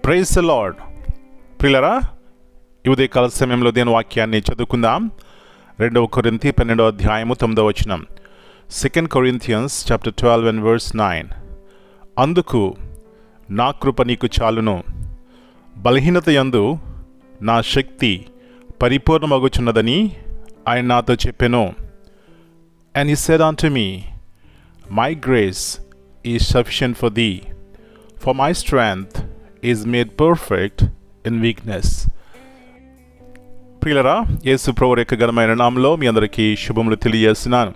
Praise the lord. ప్రియులారా, ఈ ఉదయకాల సమయంలో దేని వాక్యాన్ని చదువుకుందాం. 2 కొరింథీ 12వ అధ్యాయము 9వ వచనం. 2 Corinthians chapter 12 and verse 9. అందుకు నా కృప నీకు చాలును, బలహీనత యందు నా శక్తి పరిపూర్ణమగుచున్నదని ఆయన నాతో చెప్పెను. And he said unto me, My grace is sufficient for thee, for my strength is made perfect in weakness. ప్రియులరా, యేసు ప్రభువు యొక్క ఘనమైన నామములో మీ అందరికీ శుభములు తెలియజేస్తున్నాను.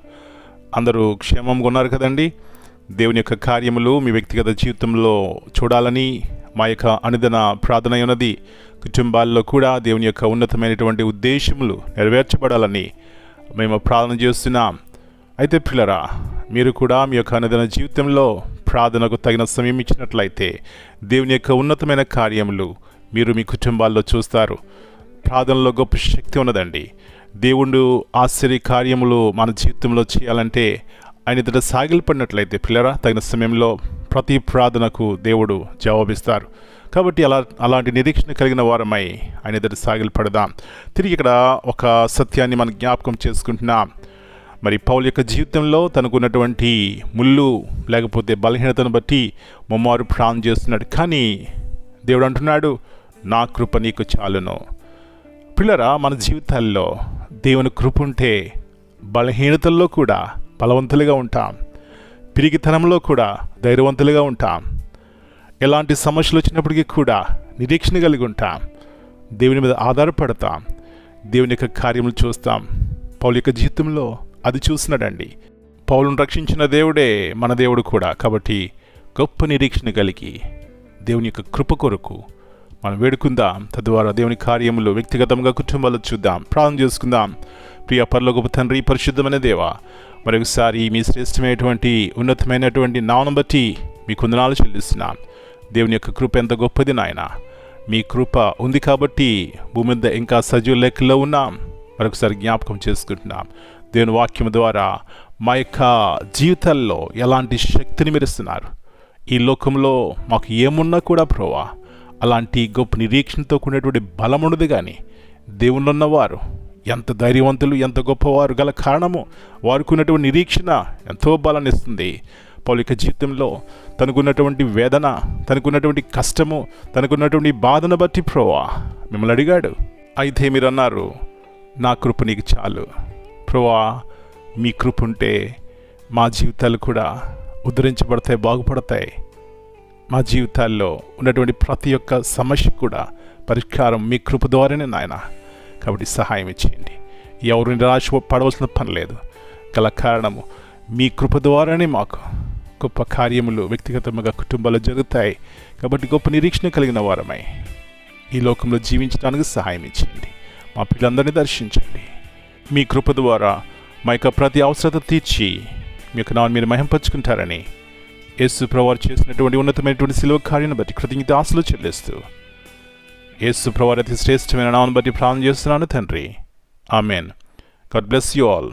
అందరూ క్షేమంగా ఉన్నారు కదండి. దేవుని యొక్క కార్యములు మీ వ్యక్తిగత జీవితంలో చూడాలని మా యొక్క అనుదిన ప్రార్థన ఉన్నది. కుటుంబాల్లో కూడా దేవుని యొక్క ఉన్నతమైనటువంటి ఉద్దేశములు నెరవేర్చబడాలని మేము ప్రార్థన చేస్తున్నాం. అయితే ప్రియులరా, మీరు కూడా మీ యొక్క అనుదిన జీవితంలో ప్రార్థనకు తగిన సమయం ఇచ్చినట్లయితే దేవుని యొక్క ఉన్నతమైన కార్యములు మీరు మీ కుటుంబాల్లో చూస్తారు. ప్రార్థనలో గొప్ప శక్తి ఉన్నదండి. దేవుడు ఆశ్చర్య కార్యములు మన జీవితంలో చేయాలంటే ఆయన ఎదుట సాగిలపడినట్లయితే ప్రియులరా, తగిన సమయంలో ప్రతి ప్రార్థనకు దేవుడు జవాబిస్తారు. కాబట్టి అలాంటి నిరీక్షణ కలిగిన వారమై ఆయన ఎదుట సాగిలపడదాం. తిరిగి ఇక్కడ ఒక సత్యాన్ని మనం జ్ఞాపకం చేసుకుంటున్నాం. మరి పౌలు యొక్క జీవితంలో తనకున్నటువంటి ముళ్ళు లేకపోతే బలహీనతను బట్టి ముమ్మారు ప్రార్థన చేస్తున్నాడు. కానీ దేవుడు అంటున్నాడు, నా కృప నీకు చాలును. పిల్లరా, మన జీవితాల్లో దేవుని కృప ఉంటే బలహీనతల్లో కూడా బలవంతులుగా ఉంటాం, పిరిగితనంలో కూడా ధైర్యవంతులుగా ఉంటాం. ఎలాంటి సమస్యలు వచ్చినప్పటికీ కూడా నిరీక్షణ కలిగి ఉంటాం, దేవుని మీద ఆధారపడతాం, దేవుని యొక్క కార్యములు చూస్తాం. పౌలు యొక్క జీవితంలో అది చూసినాడండి. పౌలును రక్షించిన దేవుడే మన దేవుడు కూడా. కాబట్టి గొప్ప నిరీక్షణ కలిగి దేవుని యొక్క కృప కొరకు మనం వేడుకుందాం. తద్వారా దేవుని కార్యములు వ్యక్తిగతంగా కుటుంబాలు చూద్దాం, ప్రార్థన చేసుకుందాం. ప్రియ పరలోకపు తండ్రి, పరిశుద్ధమైన దేవా, మరొకసారి మీ శ్రేష్టమైనటువంటి ఉన్నతమైనటువంటి నామమును బట్టి మీ వందనాలు చెల్లిస్తున్నాం. దేవుని యొక్క కృప ఎంత గొప్పది నాయన. మీ కృప ఉంది కాబట్టి భూమి మీద ఇంకా సజీవ లెక్కలో ఉన్నాం. మరొకసారి జ్ఞాపకం చేసుకుంటున్నాం. దేవుని వాక్యం ద్వారా మా యొక్క జీవితాల్లో ఎలాంటి శక్తిని మెరుస్తున్నారు. ఈ లోకంలో మాకు ఏమున్నా కూడా ప్రభువా, అలాంటి గొప్ప నిరీక్షణతో కూడినటువంటి బలమున్నది. కానీ దేవుని ఉన్నవారు ఎంత ధైర్యవంతులు, ఎంత గొప్పవారు గల కారణము వారికి ఉన్నటువంటి నిరీక్షణ ఎంతో బలాన్ని ఇస్తుంది. పౌలు యొక్క జీవితంలో తనకున్నటువంటి వేదన, తనకున్నటువంటి కష్టము, తనకున్నటువంటి బాధను బట్టి ప్రభువా మిమ్మల్ని అడిగాడు. అయితే మీరు అన్నారు, నా కృప నీకు చాలు. ప్రభువా, మీ కృప ఉంటే మా జీవితాలు కూడా ఉద్ధరించబడతాయి, బాగుపడతాయి. మా జీవితాల్లో ఉన్నటువంటి ప్రతి ఒక్క సమస్య కూడా పరిష్కారం మీ కృప ద్వారానే నాయన. కాబట్టి సహాయం ఇచ్చేయండి. ఎవరు నిరాశ పడవలసిన పని లేదు. గల కారణము మీ కృప ద్వారానే మాకు గొప్ప కార్యములు వ్యక్తిగతంగా కుటుంబాలు జరుగుతాయి. కాబట్టి గొప్ప నిరీక్షణ కలిగిన వారమై ఈ లోకంలో జీవించడానికి సహాయం ఇచ్చేయండి. మా పిల్లలందరినీ దర్శించండి. మీ కృప ద్వారా మా యొక్క ప్రతి అవసరత తీర్చి మీ యొక్క నామమును మీరు మహింపరచుకుంటారని యేసు ప్రభువు చేసినటువంటి ఉన్నతమైనటువంటి శిలువ కార్యాన్ని బట్టి కృతజ్ఞతాస్తుతులు చెల్లిస్తూ యేసు ప్రభువు అతి శ్రేష్టమైన నామమును బట్టి ప్రార్థన చేస్తున్నాను తండ్రి. Amen. God bless you all.